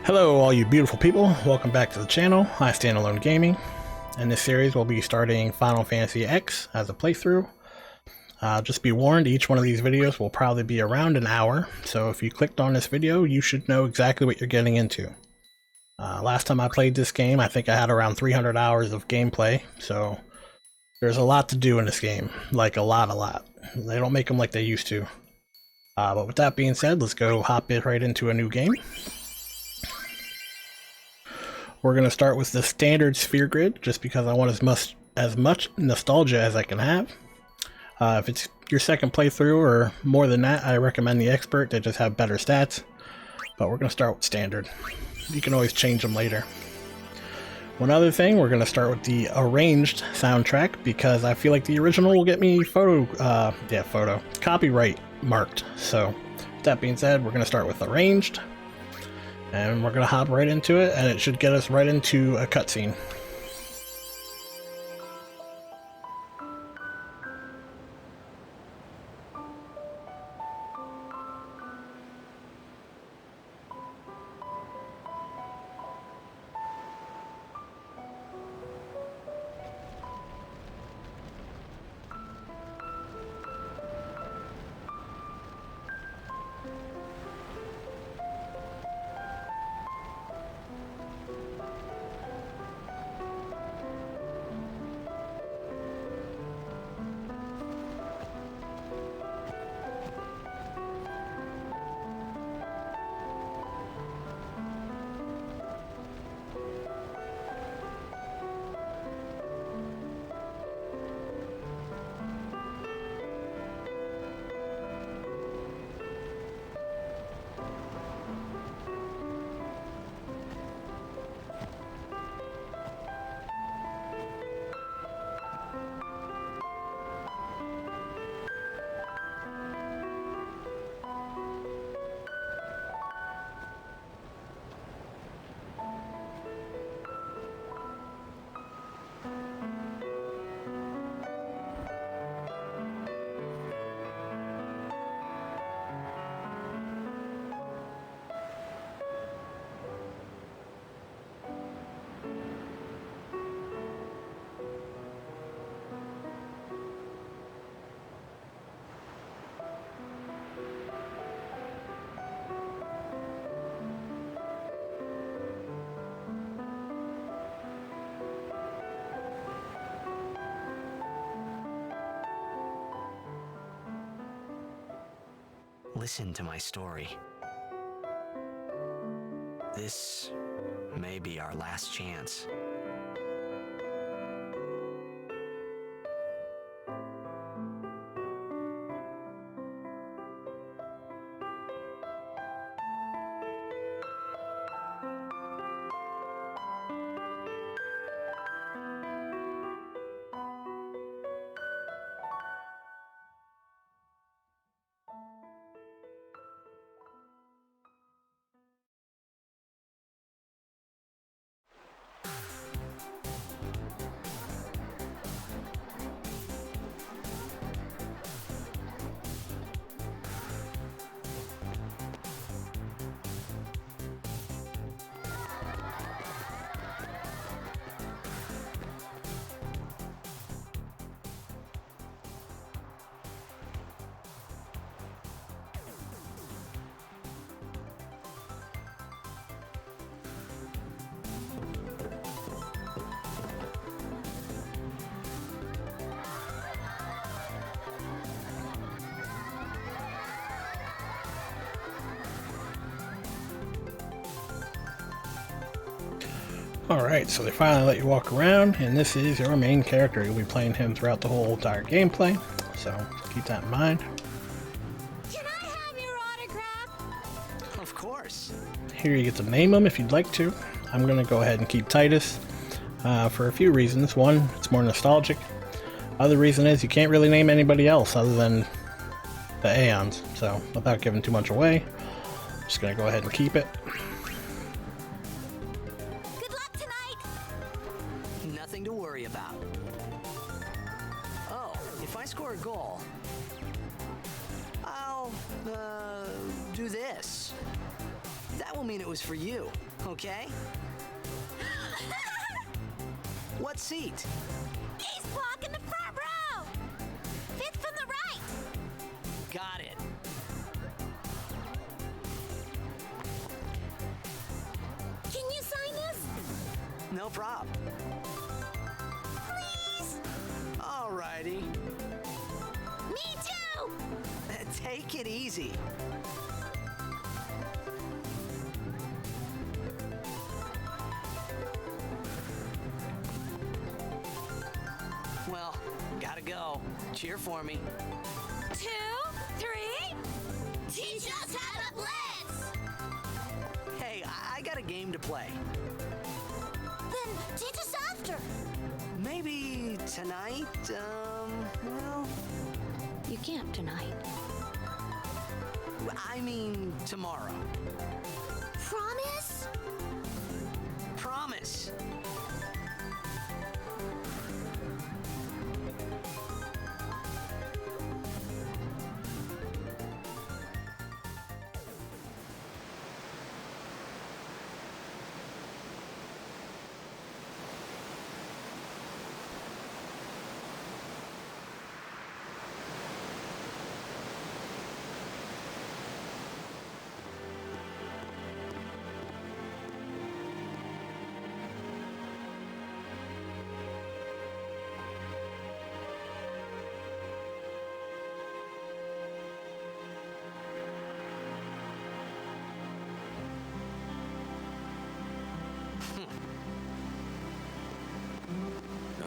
Hello all you beautiful people, welcome back to the channel. Hi Standalone Gaming. In this series we'll be starting Final Fantasy X as a playthrough. Just be warned, each one of these videos will probably be around an hour, so if you clicked on this video you should know exactly what you're getting into. Last time I played this game I think I had around 300 hours of gameplay, so there's a lot to do in this game, like a lot. They don't make them like they used to. But with that being said, let's go hop it right into a new game. We're going to start with the standard sphere grid, just because I want as much nostalgia as I can have. If it's your second playthrough or more than that, I recommend the expert. They just have better stats. But we're going to start with standard. You can always change them later. One other thing, we're going to start with the arranged soundtrack, because I feel like the original will get me copyright marked. So, with that being said, we're going to start with arranged. And we're going to hop right into it, and it should get us right into a cutscene. Listen to my story. This may be our last chance. Alright, so they finally let you walk around, and this is your main character. You'll be playing him throughout the whole entire gameplay, so keep that in mind. Can I have your autograph? Of course. Here you get to name him if you'd like to. I'm going to go ahead and keep Titus for a few reasons. One, it's more nostalgic. Other reason is you can't really name anybody else other than the Aeons, so without giving too much away, I'm just going to go ahead and keep it. Nothing to worry about. Oh, if I score a goal, I'll do this. that will mean it was for you, okay? What seat? He's blocking the front row! Fifth from the right! Got it. Can you sign this? No prob. Please? Alrighty. Me too! Take it easy. Well, gotta go. Cheer for me. 2, 3. Teach us how to blitz! Hey, I got a game to play. Then teach us after. Maybe tonight, well, You can't tonight. I mean tomorrow. Promise? Promise.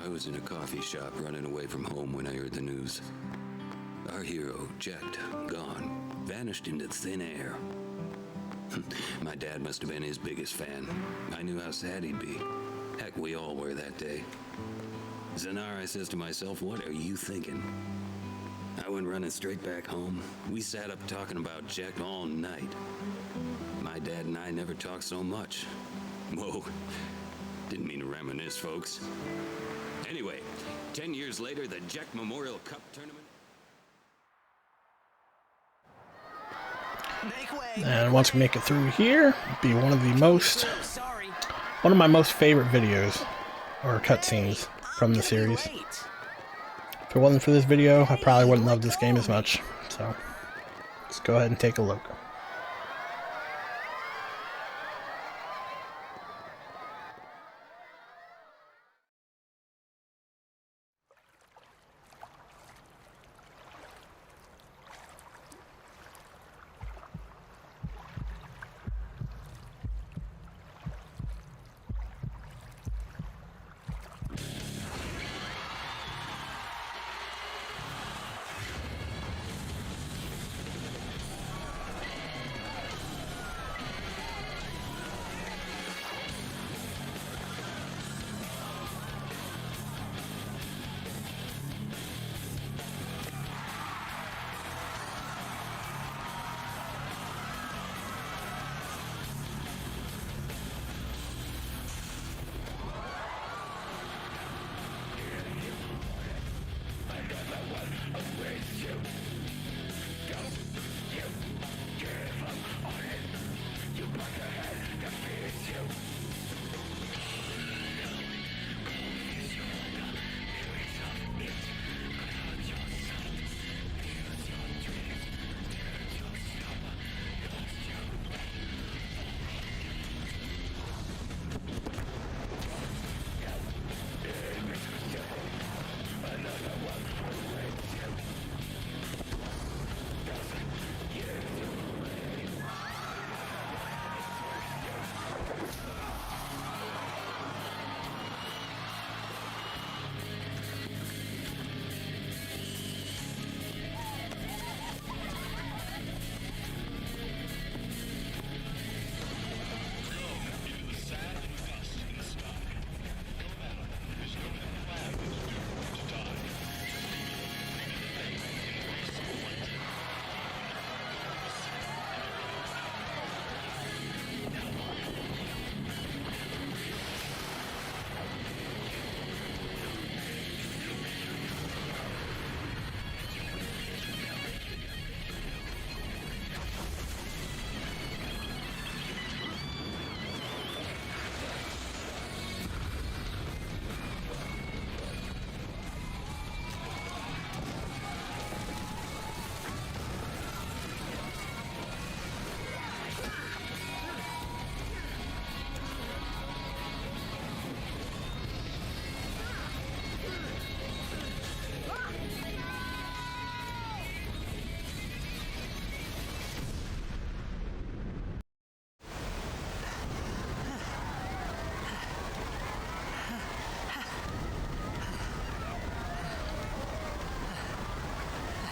I was in a coffee shop running away from home when I heard the news. Our hero, checked, gone, vanished into thin air. My dad must have been his biggest fan. I knew how sad he'd be. Heck, we all were that day. Zanar, I says to myself, what are you thinking? I went running straight back home. We sat up talking about Jack all night. My dad and I never talked so much. Whoa, didn't mean to reminisce, folks. Anyway, 10 years later, the Jack Memorial Cup tournament. Make way. And once we make it through here, it'll be one of Sorry. my most favorite videos or cutscenes from the series. Wait. If it wasn't for this video, I probably wouldn't love this game as much. So, let's go ahead and take a look.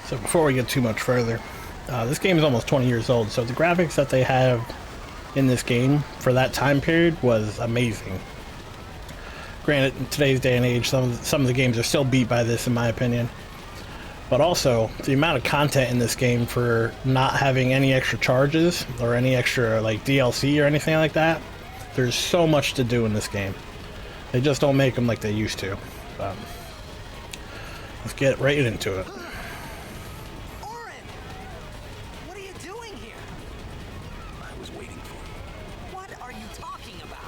So before we get too much further, this game is almost 20 years old, so the graphics that they have in this game for that time period was amazing. Granted, in today's day and age, some of the games are still beat by this, in my opinion. But also, the amount of content in this game for not having any extra charges or any extra like DLC or anything like that, there's so much to do in this game. They just don't make them like they used to. Let's get right into it. Oren! What are you doing here? I was waiting for you. What are you talking about?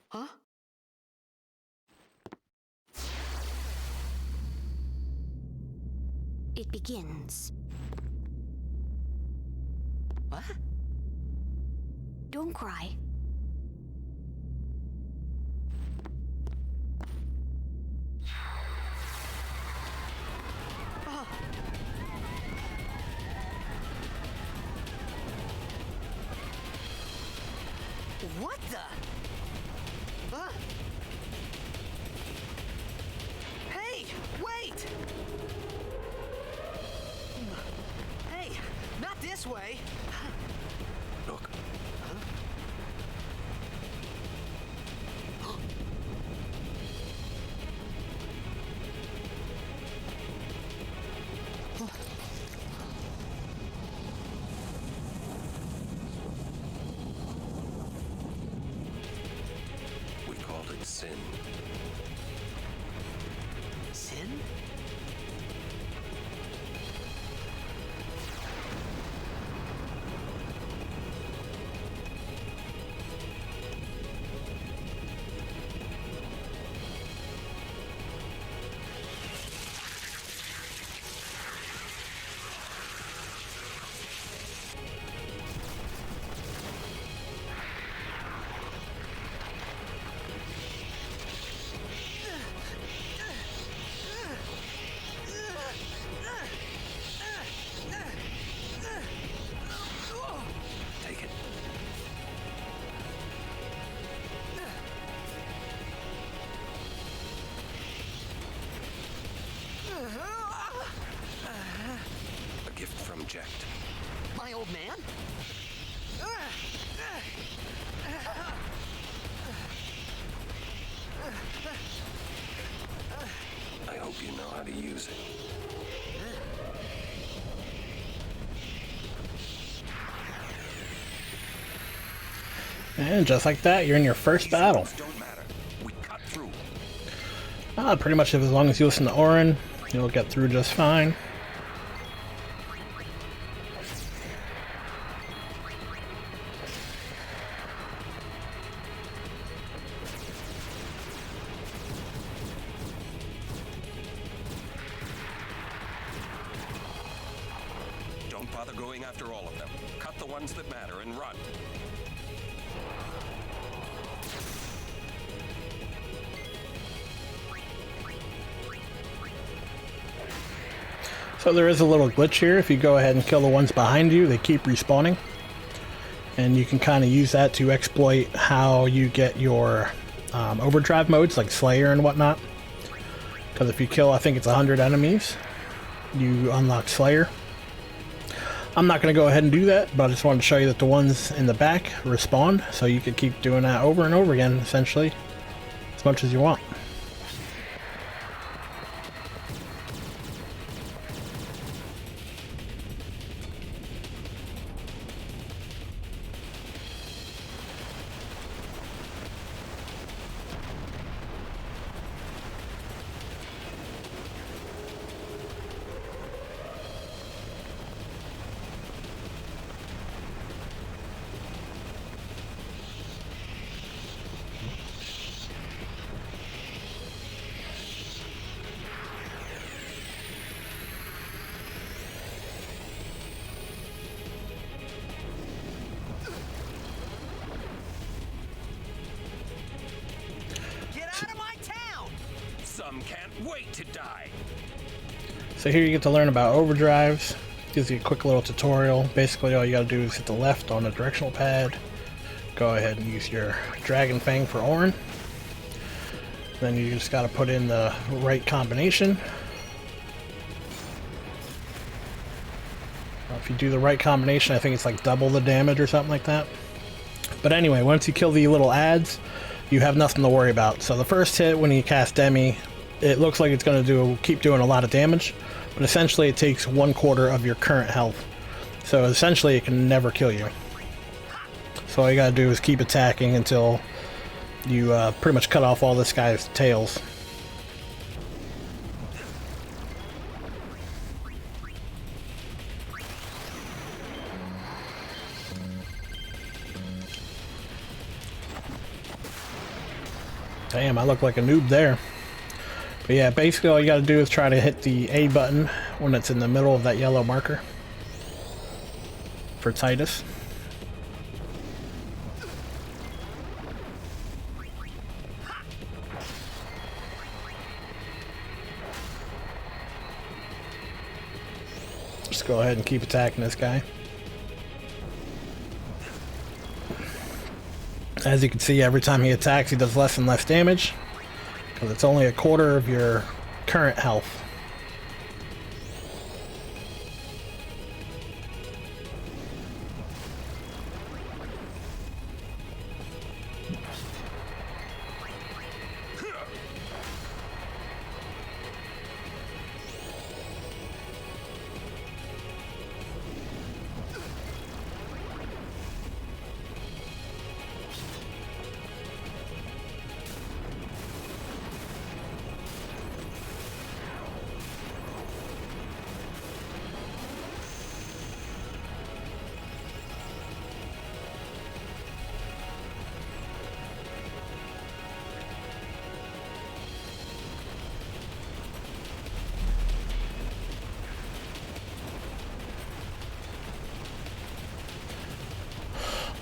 Huh? It begins. What? Don't cry. What the? Hey, wait! Hey, not this way. Look. We called it sin. Sin? Take it. A gift from Jekt. My old man? I hope you know how to use it. And just like that, you're in your first battle. Don't matter. We cut through. Pretty much as long as you listen to Oren, you'll get through just fine. Don't bother going after all of them. Cut the ones that matter and run. So there is a little glitch here. If you go ahead and kill the ones behind you, they keep respawning. And you can kind of use that to exploit how you get your overdrive modes like Slayer and whatnot. Because if you kill, I think it's 100 enemies, you unlock Slayer. I'm not going to go ahead and do that, but I just wanted to show you that the ones in the back respawn, so you can keep doing that over and over again, essentially, as much as you want. So here you get to learn about overdrives. Gives you a quick little tutorial. Basically all you gotta do is hit the left on the directional pad. Go ahead and use your Dragon Fang for Orin. Then you just gotta put in the right combination. If you do the right combination, I think it's like double the damage or something like that. But anyway, once you kill the little ads, you have nothing to worry about. So the first hit when you cast Demi, it looks like it's going to keep doing a lot of damage, but essentially it takes 1/4 of your current health. So essentially it can never kill you. So all you gotta do is keep attacking until you pretty much cut off all this guy's tails. Damn, I look like a noob there. But yeah, basically all you gotta do is try to hit the A button when it's in the middle of that yellow marker for Titus. Just go ahead and keep attacking this guy. As you can see, every time he attacks, he does less and less damage, because it's only 1/4 of your current health.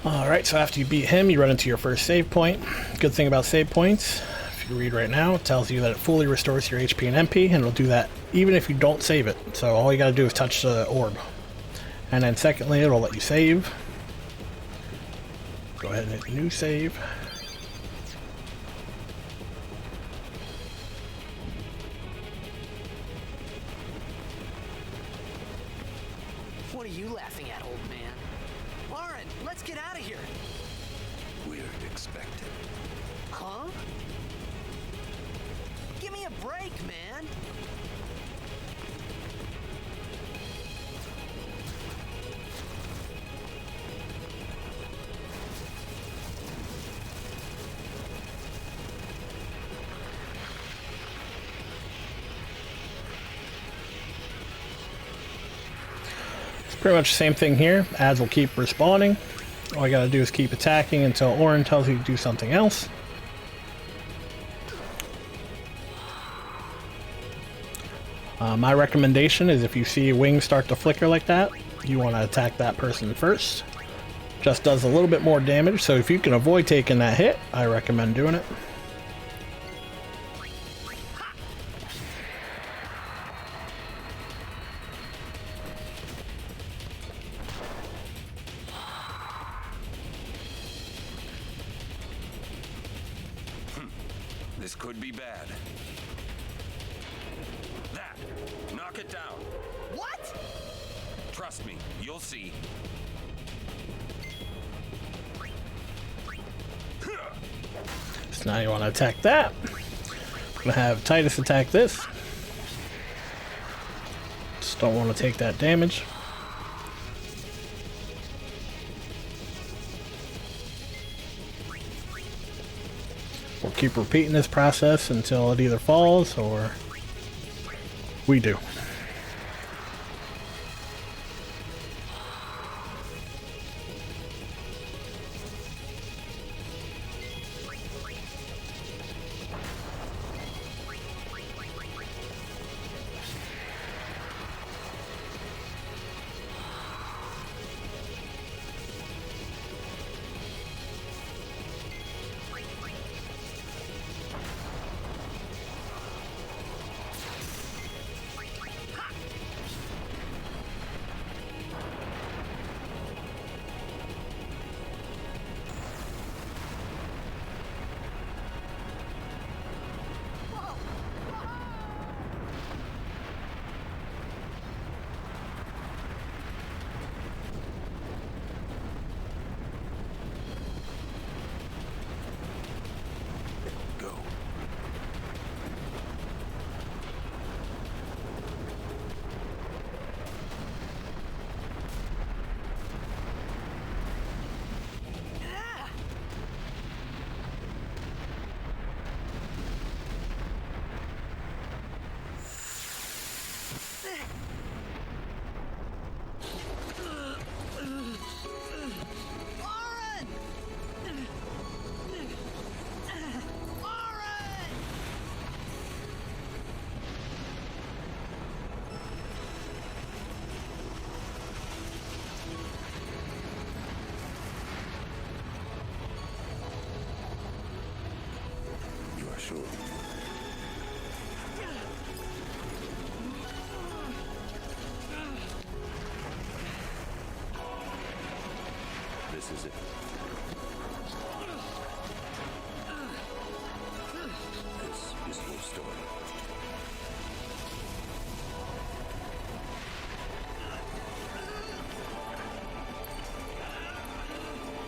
Alright, so after you beat him, you run into your first save point. Good thing about save points, if you read right now, it tells you that it fully restores your HP and MP, and it'll do that even if you don't save it. So all you gotta do is touch the orb. And then secondly, it'll let you save. Go ahead and hit new save. What are you laughing at, old man? Lauren, let's get out of here. We're expected. Huh? Give me a break, man. Pretty much the same thing here. Ads will keep respawning. All you gotta do is keep attacking until Orin tells you to do something else. My recommendation is if you see wings start to flicker like that, you want to attack that person first. Just does a little bit more damage, so if you can avoid taking that hit, I recommend doing it. This could be bad. That! Knock it down. What? Trust me, you'll see. So now you want to attack that. I'm gonna have Titus attack this. Just don't want to take that damage. We'll keep repeating this process until it either falls or we do. This is it. This is your story.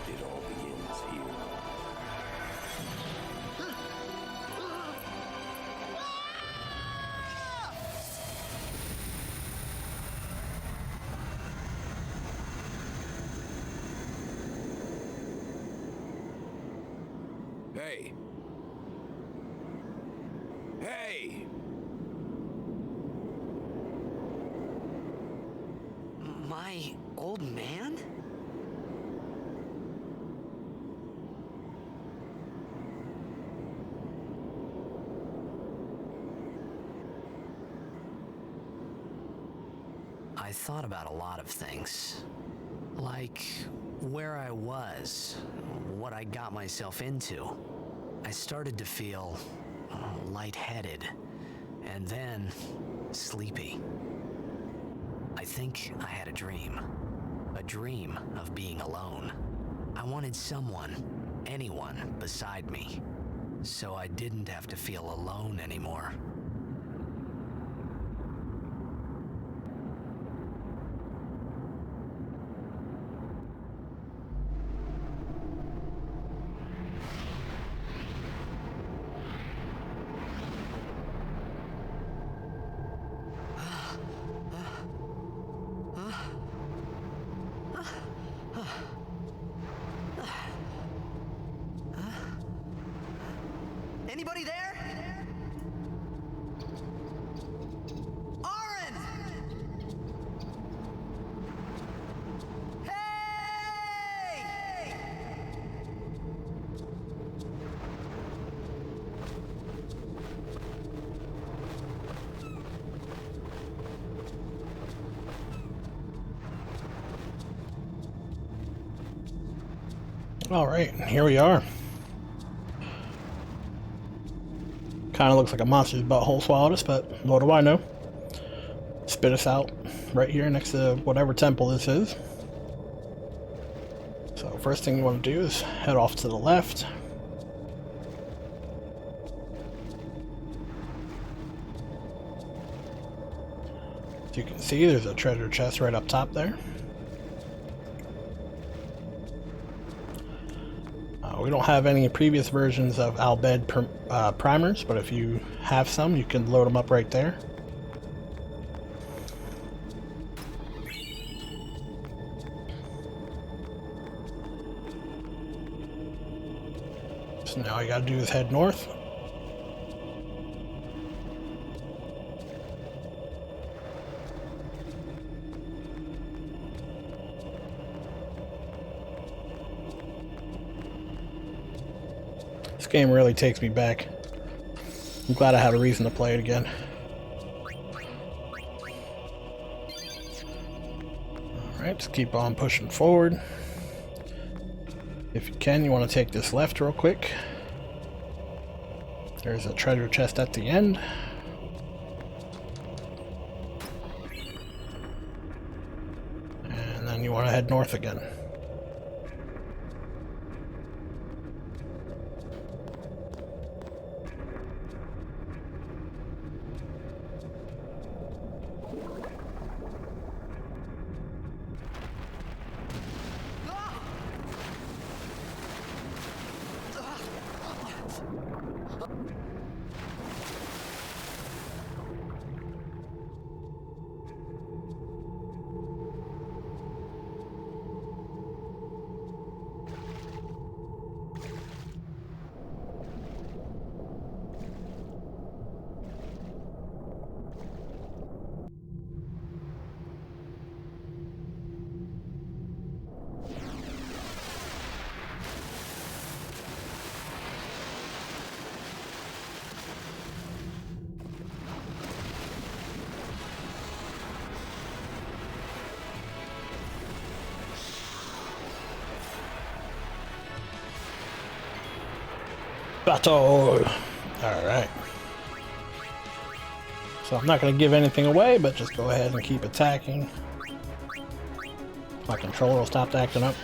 It all begins here. Hey! Hey! My old man? I thought about a lot of things. Like where I was, what I got myself into. I started to feel lightheaded, and then sleepy. I think I had a dream of being alone. I wanted someone, anyone beside me, so I didn't have to feel alone anymore. Anybody there? Aaron! Hey! All right, here we are. Kind of looks like a monster's butthole swallowed us, but what do I know? Spit us out right here next to whatever temple this is. So first thing you want to do is head off to the left. As you can see, there's a treasure chest right up top there. We don't have any previous versions of Bhed primers, but if you have some, you can load them up right there. So now all you gotta do is head north. This game really takes me back. I'm glad I had a reason to play it again. Alright, just keep on pushing forward. If you can, you want to take this left real quick. There's a treasure chest at the end. And then you want to head north again. Battle! Alright. So I'm not going to give anything away, but just go ahead and keep attacking. My controller will stop acting up.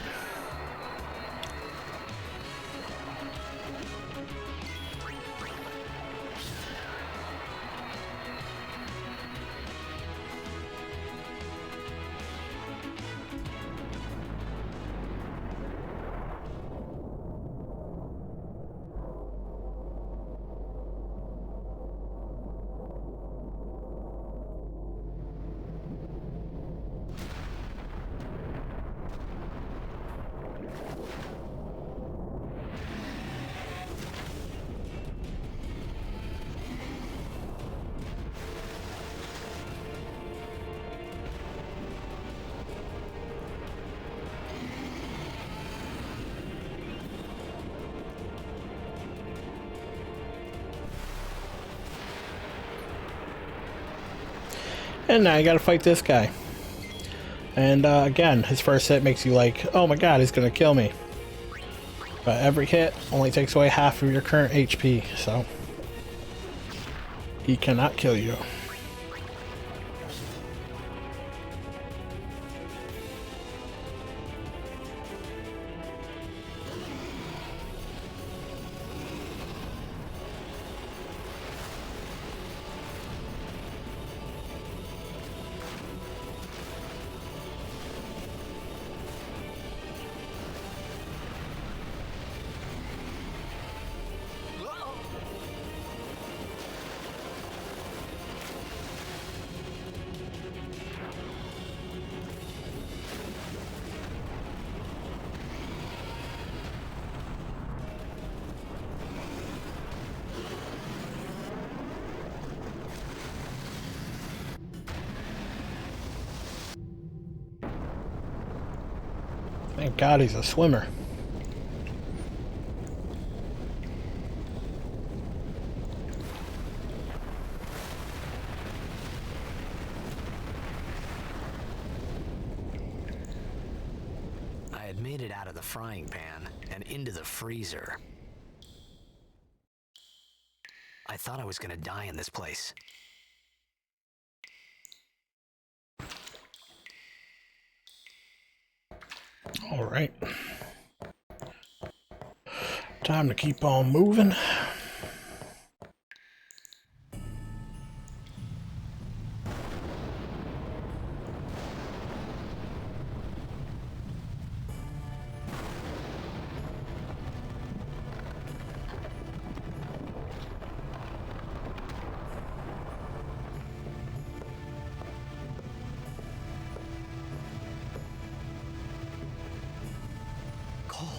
And now you gotta fight this guy. And again, his first hit makes you like, oh my god, he's gonna kill me. But every hit only takes away half of your current HP, so he cannot kill you. Thank God he's a swimmer. I had made it out of the frying pan and into the freezer. I thought I was gonna die in this place. All right. Time to keep on moving. Cold.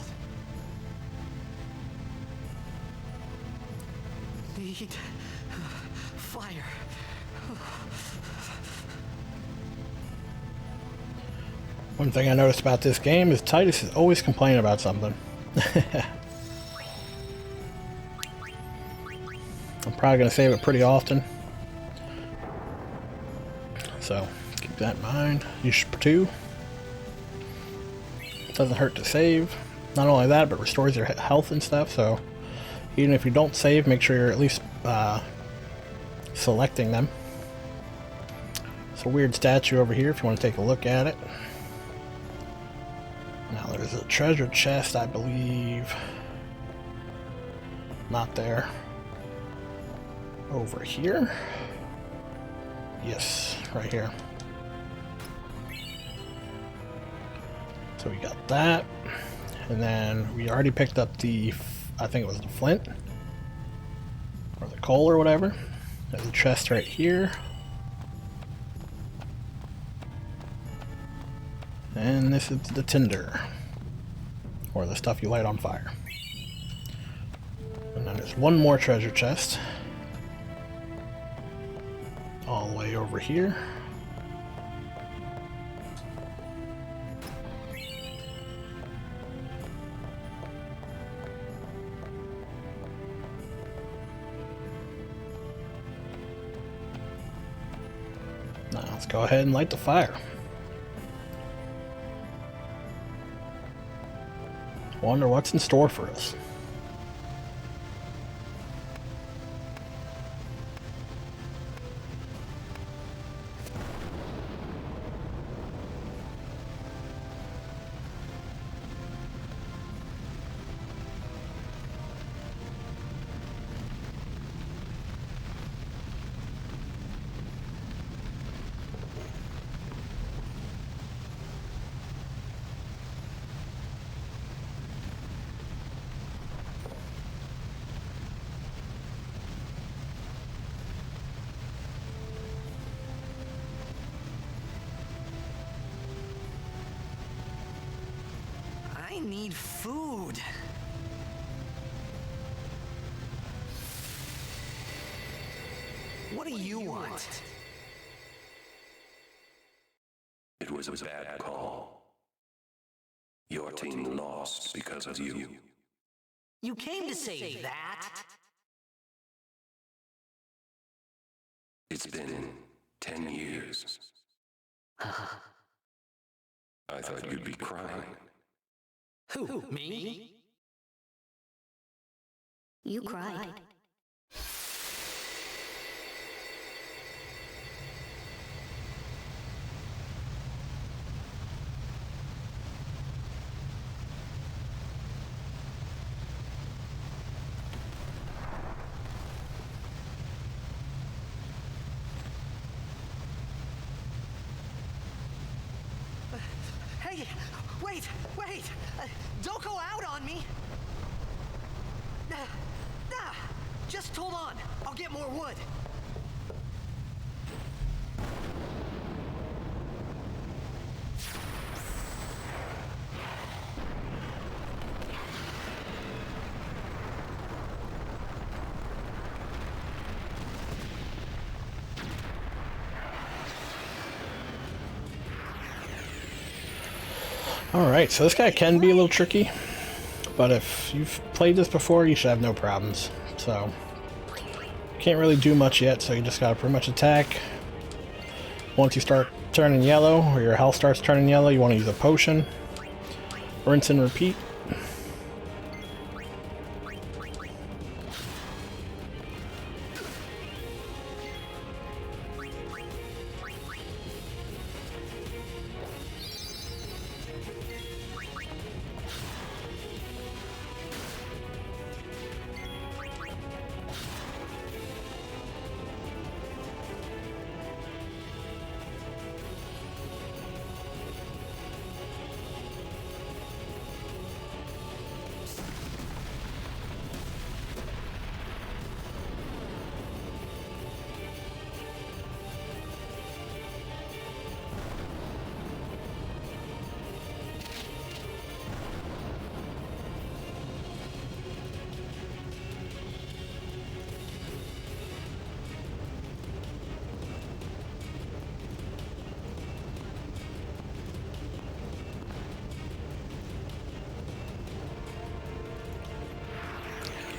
Need fire. One thing I noticed about this game is Titus is always complaining about something. I'm probably going to save it pretty often. So, keep that in mind. Use too. Doesn't hurt to save. Not only that, but restores your health and stuff, so even if you don't save, make sure you're at least selecting them. It's a weird statue over here if you want to take a look at it. Now there's a treasure chest, I believe. Not there. Over here? Yes, right here. So we got that. And then we already picked up the, I think it was the flint. Or the coal or whatever. There's a chest right here. And this is the tinder. Or the stuff you light on fire. And then there's one more treasure chest. All the way over here. Now let's go ahead and light the fire. Wonder what's in store for us. I need food. What do you want? It was a bad call. Your team lost because of you. You came to save that? It's been 10 years. I thought you'd be crying. Who? Me? You cried. Hey, wait! Don't go out on me! Just hold on. I'll get more wood. Alright, so this guy can be a little tricky, but if you've played this before, you should have no problems. So, can't really do much yet, so you just gotta pretty much attack. Once you start turning yellow, or your health starts turning yellow, you want to use a potion. Rinse and repeat.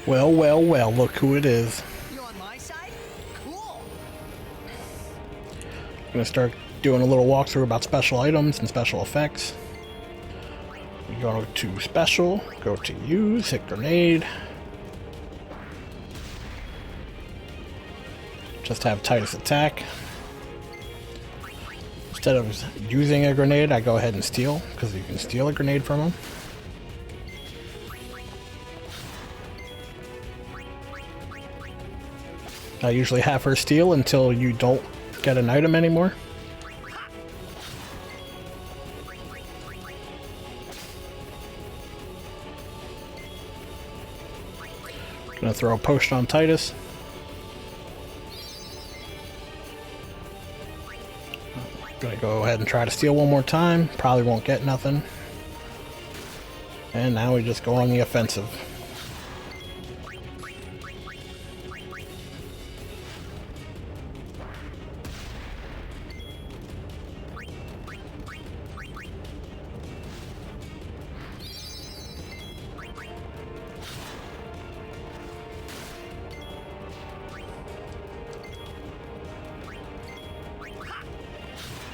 Well, well, well, look who it is. You on my side? Cool. I'm gonna start doing a little walkthrough about special items and special effects. You go to special, go to use, hit grenade. Just have Titus attack. Instead of using a grenade, I go ahead and steal, because you can steal a grenade from him. I usually have her steal until you don't get an item anymore. Gonna throw a potion on Titus. Gonna go ahead and try to steal one more time. Probably won't get nothing. And now we just go on the offensive.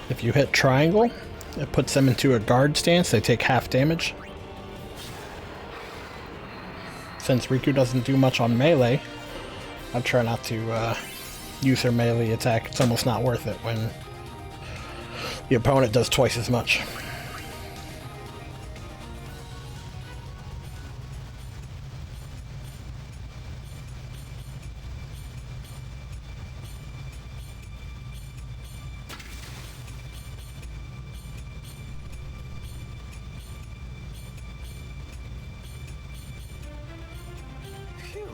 If you hit triangle, it puts them into a guard stance. They take half damage. Since Riku doesn't do much on melee, I try not to use her melee attack. It's almost not worth it when the opponent does twice as much. Phew.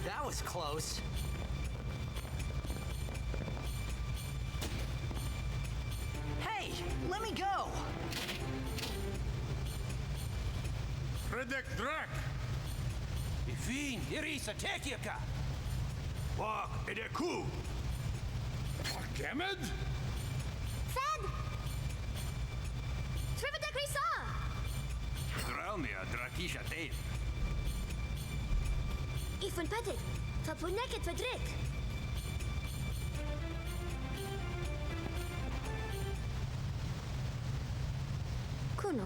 That was close. Hey, let me go. Redek Drak! Ifin, Irisa Tekiaka! Wak Edeku! Gemed? Fed! Trivida Grisa! Dralmia Drakisha Dave. Ifun Petit, Tapuneket Vedrik. Kuno.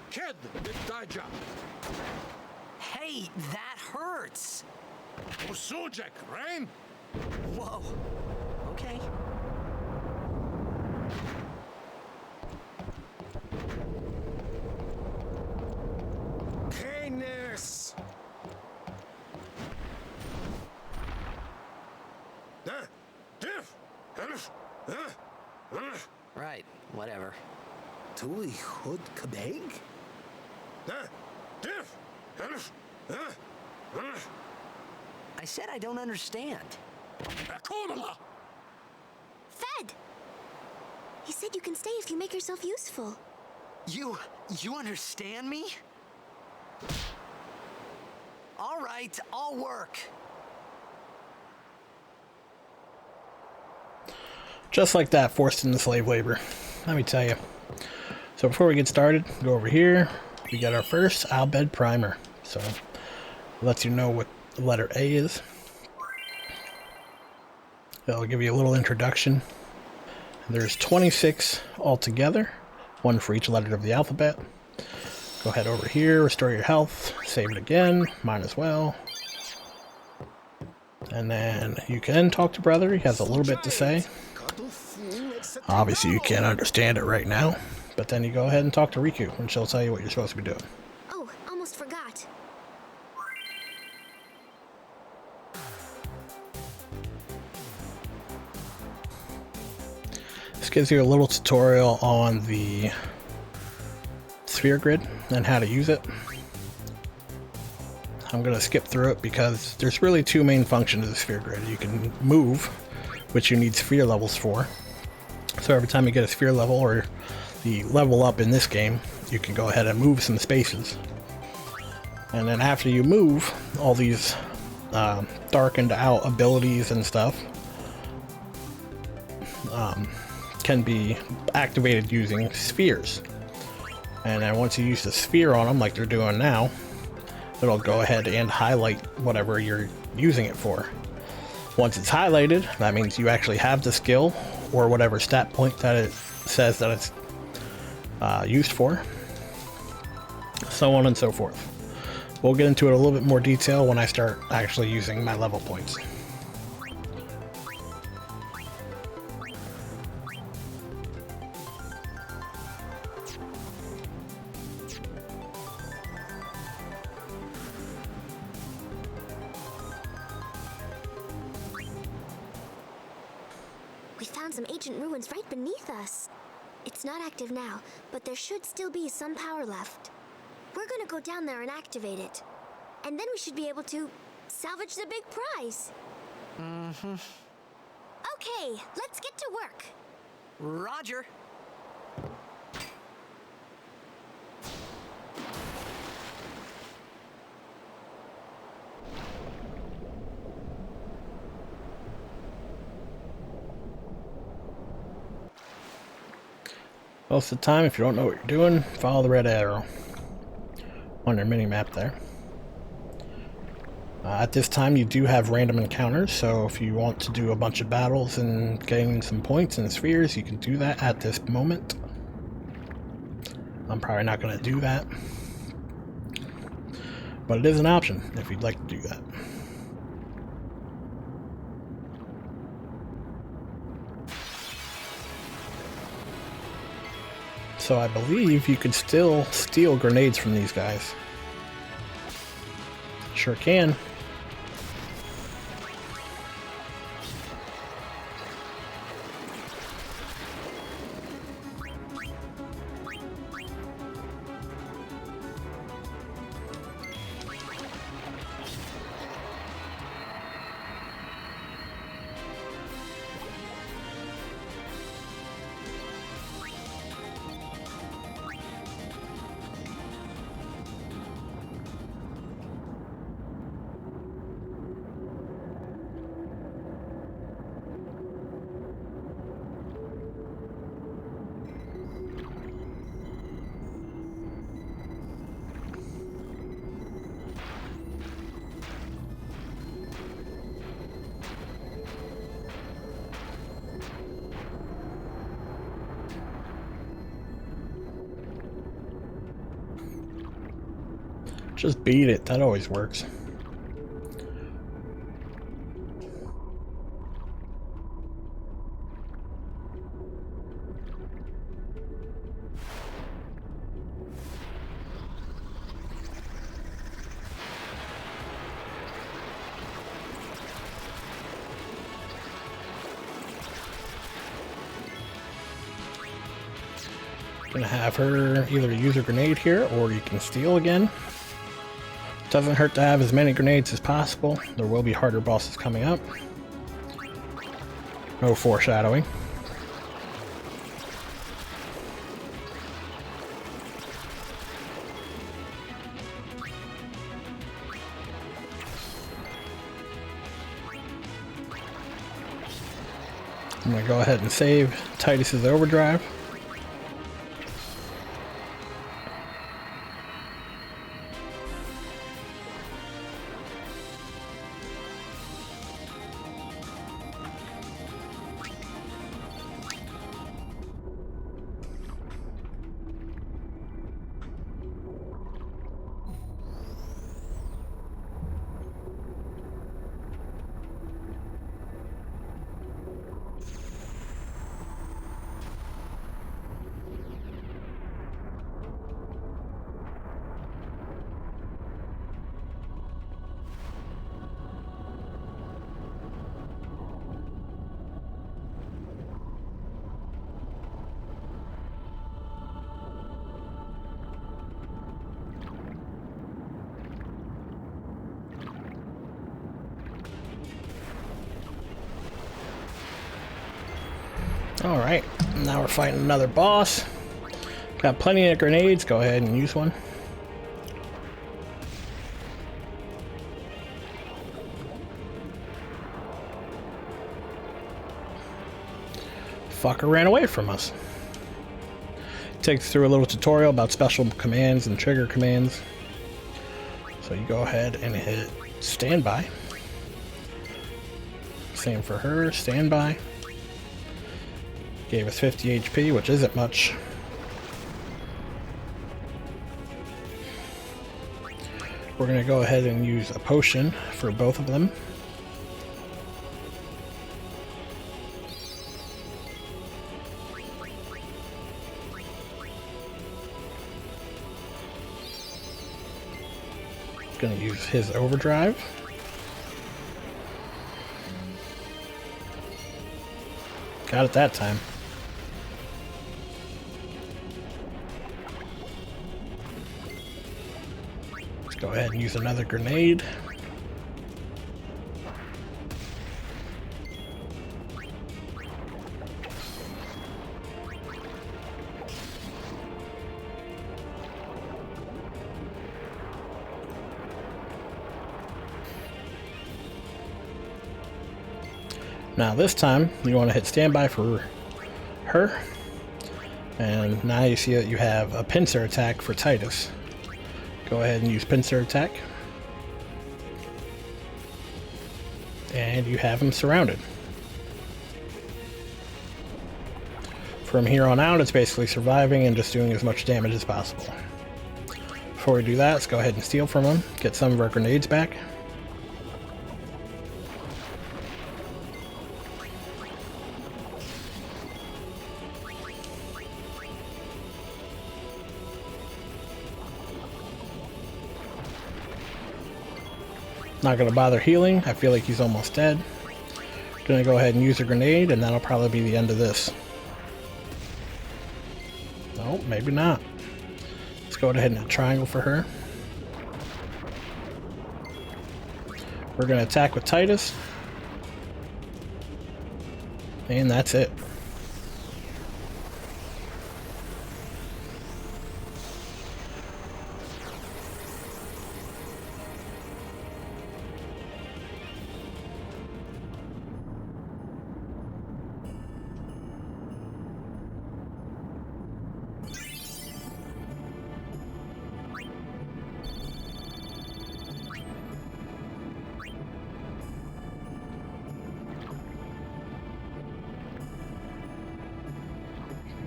Kid, Daja. Hey, that hurts! Usujek, Rain? Whoa. Okay. Penis! Right, whatever. Tui Hood Kabeg? I said I don't understand. Fed! He said you can stay if you make yourself useful. You understand me? All right, I'll work. Just like that, forced into slave labor. Let me tell you. So before we get started, go over here. We got our first Bhed primer. So it lets you know what the letter A is. It'll give you a little introduction. There's 26 altogether, one for each letter of the alphabet. Go ahead over here, restore your health, save it again, mine as well. And then you can talk to brother, he has a little bit to say. Obviously you can't understand it right now, but then you go ahead and talk to Riku and she'll tell you what you're supposed to be doing. Oh, almost forgot. This gives you a little tutorial on the sphere grid and how to use it. I'm going to skip through it because there's really two main functions of the sphere grid. You can move, which you need sphere levels for. So every time you get a sphere level or the level up in this game, you can go ahead and move some spaces. And then after you move, all these darkened out abilities and stuff can be activated using spheres. And then once you use the sphere on them, like they're doing now, it'll go ahead and highlight whatever you're using it for. Once it's highlighted, that means you actually have the skill or whatever stat point that it says that it's used for, so on and so forth. We'll get into it a little bit more detail when I start actually using my level points. We found some ancient ruins right beneath us. It's not active now, but there should still be some power left. We're gonna go down there and activate it. And then we should be able to salvage the big prize. Mm-hmm. Okay, let's get to work. Roger. Most of the time, if you don't know what you're doing, follow the red arrow on your mini-map there. At this time, you do have random encounters, so if you want to do a bunch of battles and gain some points and spheres, you can do that at this moment. I'm probably not going to do that, but it is an option if you'd like to do that. So I believe you could still steal grenades from these guys. Sure can. Just beat it. That always works. Gonna have her either use a grenade here, or you can steal again. Doesn't hurt to have as many grenades as possible. There will be harder bosses coming up. No foreshadowing. I'm gonna go ahead and save Titus's overdrive. Alright, now we're fighting another boss. Got plenty of grenades, go ahead and use one. Fucker ran away from us. Takes through a little tutorial about special commands and trigger commands. So you go ahead and hit standby. Same for her, standby. Gave us 50 HP, which isn't much. We're going to go ahead and use a potion for both of them. Going to use his overdrive. Got it that time. Let's go ahead and use another grenade. Now this time, you want to hit standby for her. And now you see that you have a pincer attack for Titus. Go ahead and use pincer attack. And you have him surrounded. From here on out, it's basically surviving and just doing as much damage as possible. Before we do that, let's go ahead and steal from him, get some of our grenades back. Not going to bother healing. I feel like he's almost dead. Going to go ahead and use a grenade, and that'll probably be the end of this. No, maybe not. Let's go ahead and hit triangle for her. We're going to attack with Titus. And that's it.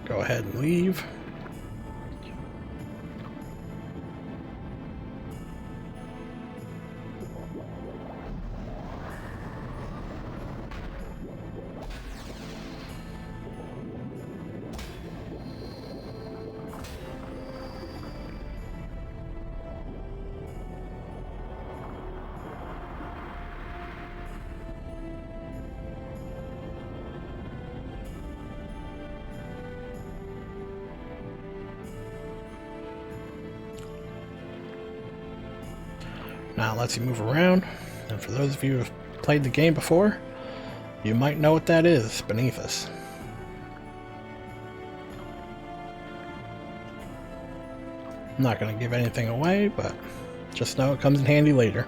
Go ahead and leave. Now it lets you move around, and for those of you who have played the game before, you might know what that is beneath us. I'm not going to give anything away, but just know it comes in handy later.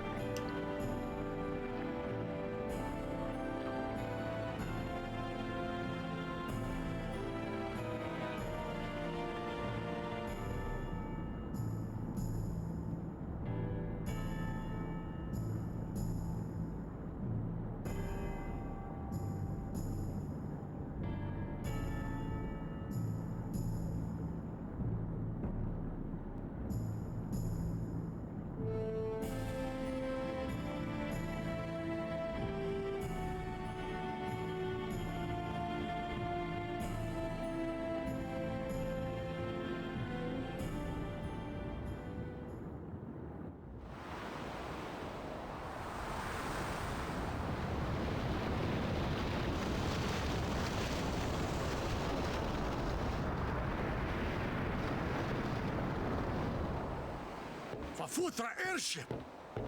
Vervoetra airship.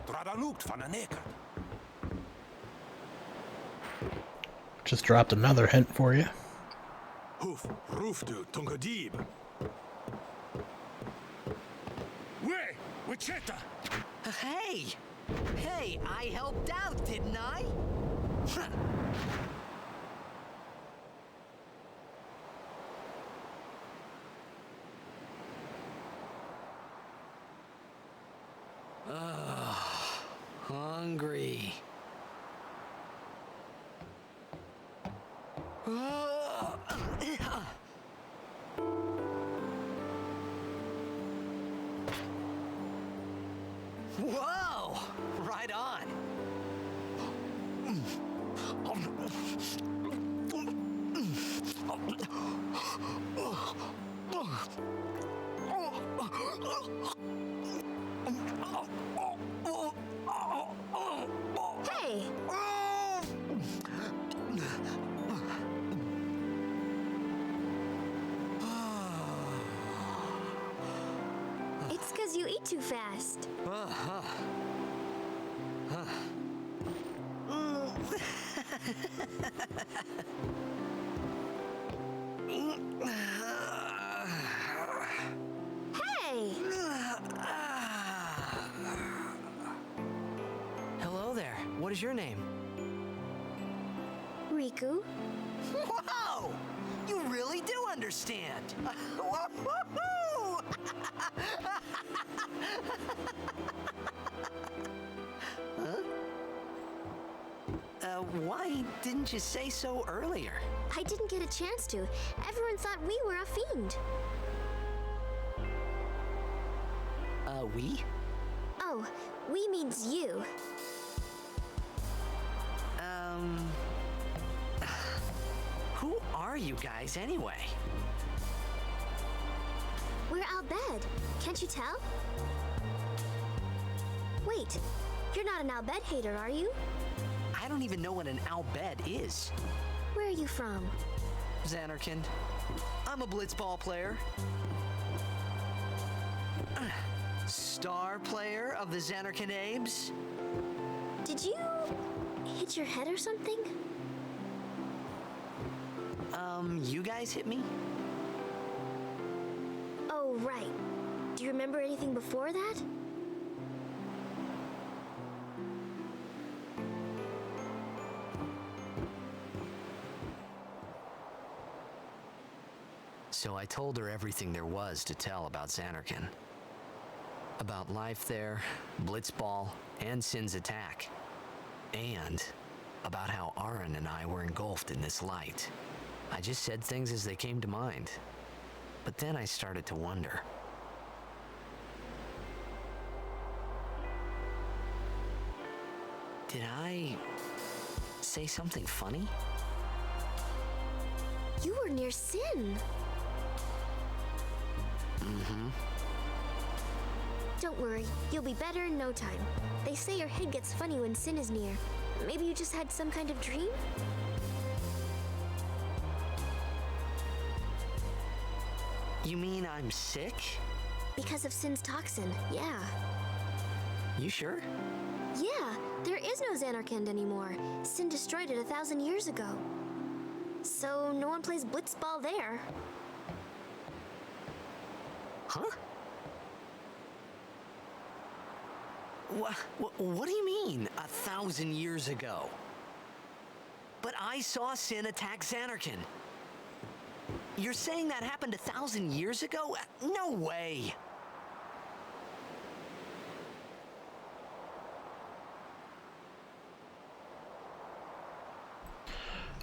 Dradalukt van een neker. Just dropped another hint for you. Hoef, roefdu, tungadieb. Wee, wicheta. Hey! Hey, I helped out, didn't I? Hungry. Whoa! Right on. Hey! It's because you eat too fast. Hey! Hello there. What is your name? Riku? Whoa! You really do understand. Woo-hoo-hoo! Why didn't you say so earlier? I didn't get a chance to. Everyone thought we were a fiend. We? Oh, we means you. Who are you guys anyway? We're Bhed. Can't you tell? Wait, you're not an Bhed hater, are you? I don't even know what an Bhed is. Where are you from? Zanarkand. I'm a blitzball player. Star player of the Zanarkand Abes. Did you hit your head or something? You guys hit me? Oh, right. Do you remember anything before that? So I told her everything there was to tell about Zanarkand. About life there, Blitzball, and Sin's attack. And about how Aaron and I were engulfed in this light. I just said things as they came to mind. But then I started to wonder. Did I say something funny? You were near Sin. Mm-hmm. Don't worry, you'll be better in no time. They say your head gets funny when Sin is near. Maybe you just had some kind of dream? You mean I'm sick? Because of Sin's toxin, yeah. You sure? Yeah, there is no Zanarkand anymore. Sin destroyed it 1,000 years ago. So no one plays blitzball there. Huh? What do you mean, 1,000 years ago? But I saw Sin attack Zanarkand. You're saying that happened 1,000 years ago? No way!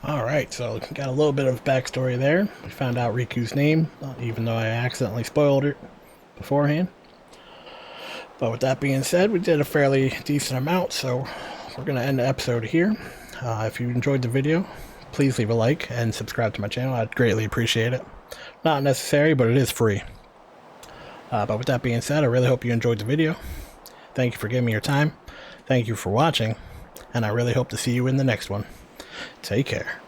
Alright, so got a little bit of backstory there. We found out Riku's name, even though I accidentally spoiled it beforehand. But with that being said, we did a fairly decent amount, so we're going to end the episode here. If you enjoyed the video, please leave a like and subscribe to my channel. I'd greatly appreciate it. Not necessary, but it is free. But with that being said, I really hope you enjoyed the video. Thank you for giving me your time. Thank you for watching, and I really hope to see you in the next one. Take care.